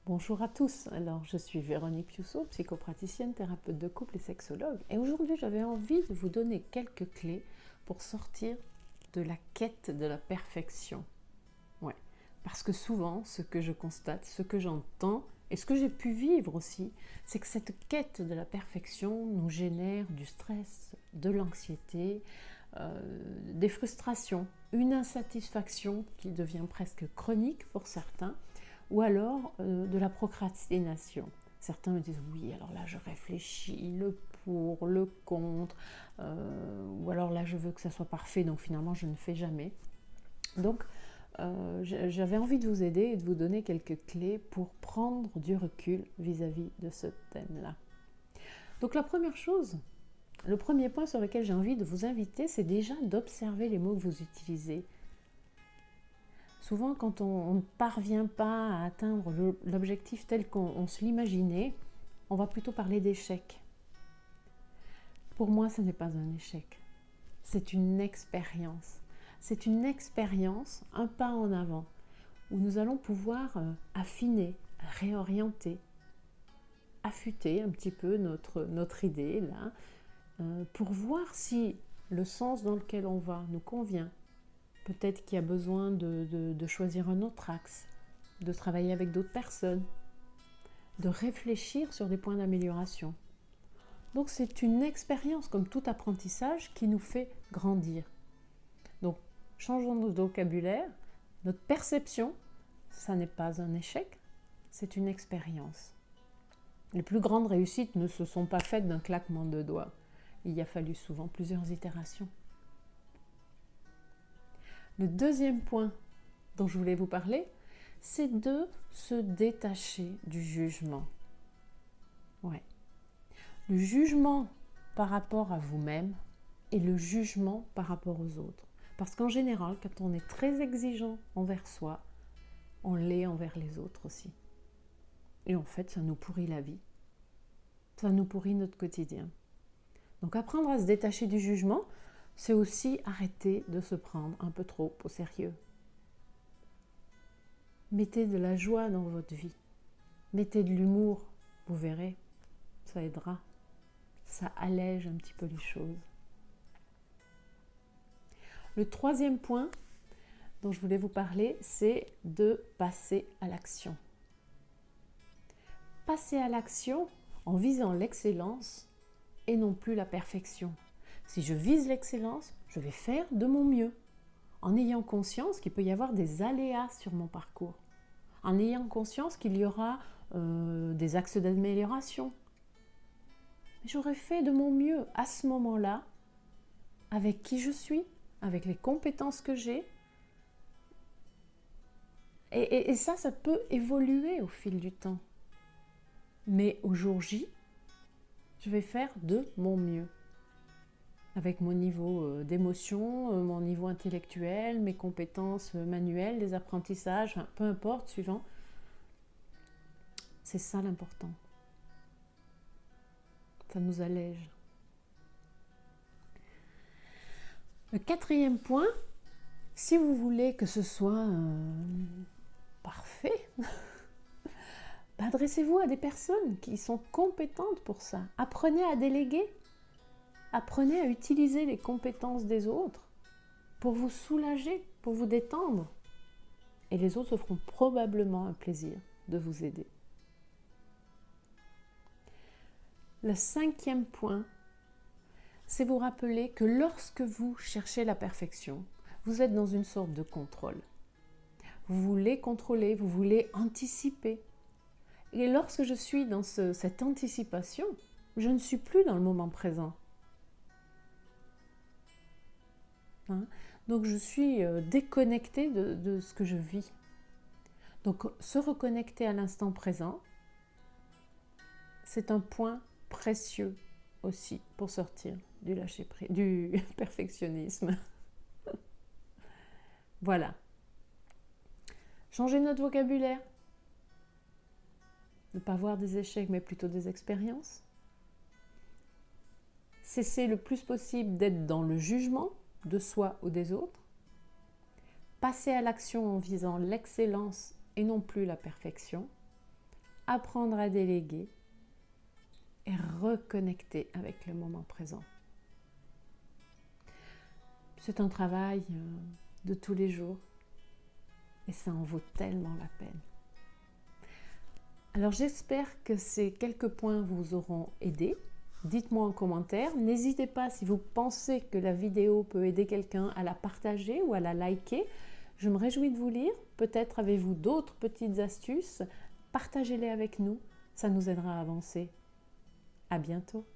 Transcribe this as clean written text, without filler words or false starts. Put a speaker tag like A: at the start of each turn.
A: Bonjour à tous, alors je suis Véronique Piusso, psychopraticienne, thérapeute de couple et sexologue, et aujourd'hui j'avais envie de vous donner quelques clés pour sortir de la quête de la perfection. Ouais, parce que souvent ce que je constate, ce que j'entends et ce que j'ai pu vivre aussi, c'est que cette quête de la perfection nous génère du stress, de l'anxiété, des frustrations, une insatisfaction qui devient presque chronique pour certains, ou alors de la procrastination. Certains me disent oui, alors là je réfléchis, le pour, le contre, ou alors là je veux que ça soit parfait, donc finalement je ne fais jamais. Donc j'avais envie de vous aider et de vous donner quelques clés pour prendre du recul vis-à-vis de ce thème-là. Donc la première chose, le premier point sur lequel j'ai envie de vous inviter, c'est déjà d'observer les mots que vous utilisez. Souvent, quand on ne parvient pas à atteindre l'objectif tel qu'on se l'imaginait, on va plutôt parler d'échec. Pour moi, ce n'est pas un échec. C'est une expérience. C'est une expérience, un pas en avant, où nous allons pouvoir affiner, réorienter, affûter un petit peu notre idée, là, pour voir si le sens dans lequel on va nous convient. Peut-être qu'il y a besoin de choisir un autre axe, de travailler avec d'autres personnes, de réfléchir sur des points d'amélioration. Donc c'est une expérience, comme tout apprentissage, qui nous fait grandir. Donc changeons notre vocabulaire, notre perception, ça n'est pas un échec, c'est une expérience. Les plus grandes réussites ne se sont pas faites d'un claquement de doigts. Il y a fallu souvent plusieurs itérations. Le deuxième point dont je voulais vous parler, c'est de se détacher du jugement. Ouais. Le jugement par rapport à vous-même et le jugement par rapport aux autres. Parce qu'en général, quand on est très exigeant envers soi, on l'est envers les autres aussi. Et en fait, ça nous pourrit la vie. Ça nous pourrit notre quotidien. Donc apprendre à se détacher du jugement, c'est aussi arrêter de se prendre un peu trop au sérieux. Mettez de la joie dans votre vie. Mettez de l'humour, vous verrez, ça aidera. Ça allège un petit peu les choses. Le troisième point dont je voulais vous parler, c'est de passer à l'action. Passer à l'action en visant l'excellence et non plus la perfection. Si je vise l'excellence, je vais faire de mon mieux, en ayant conscience qu'il peut y avoir des aléas sur mon parcours, en ayant conscience qu'il y aura des axes d'amélioration. J'aurais fait de mon mieux à ce moment-là, avec qui je suis, avec les compétences que j'ai. Et ça peut évoluer au fil du temps. Mais au jour J, je vais faire de mon mieux. Avec mon niveau d'émotion, mon niveau intellectuel, mes compétences manuelles, les apprentissages, enfin, peu importe, suivant. C'est ça l'important. Ça nous allège. Le quatrième point, si vous voulez que ce soit parfait, adressez-vous à des personnes qui sont compétentes pour ça. Apprenez à déléguer. Apprenez à utiliser les compétences des autres pour vous soulager, pour vous détendre. Et les autres se feront probablement un plaisir de vous aider. Le cinquième point, c'est vous rappeler que lorsque vous cherchez la perfection, vous êtes dans une sorte de contrôle. Vous voulez contrôler, vous voulez anticiper. Et lorsque je suis dans cette anticipation, je ne suis plus dans le moment présent. Donc je suis déconnectée de ce que je vis. Donc se reconnecter à l'instant présent, c'est un point précieux aussi pour sortir du lâcher-prise, du perfectionnisme. Voilà. Changer notre vocabulaire. Ne pas voir des échecs, mais plutôt des expériences. Cesser le plus possible d'être dans le jugement de soi ou des autres. Passer à l'action en visant l'excellence et non plus la perfection. apprendre à déléguer et reconnecter avec le moment présent. C'est un travail de tous les jours et ça en vaut tellement la peine. Alors j'espère que ces quelques points vous auront aidé. Dites-moi en commentaire. N'hésitez pas, si vous pensez que la vidéo peut aider quelqu'un, à la partager ou à la liker. Je me réjouis de vous lire. Peut-être avez-vous d'autres petites astuces. Partagez-les avec nous. Ça nous aidera à avancer. À bientôt.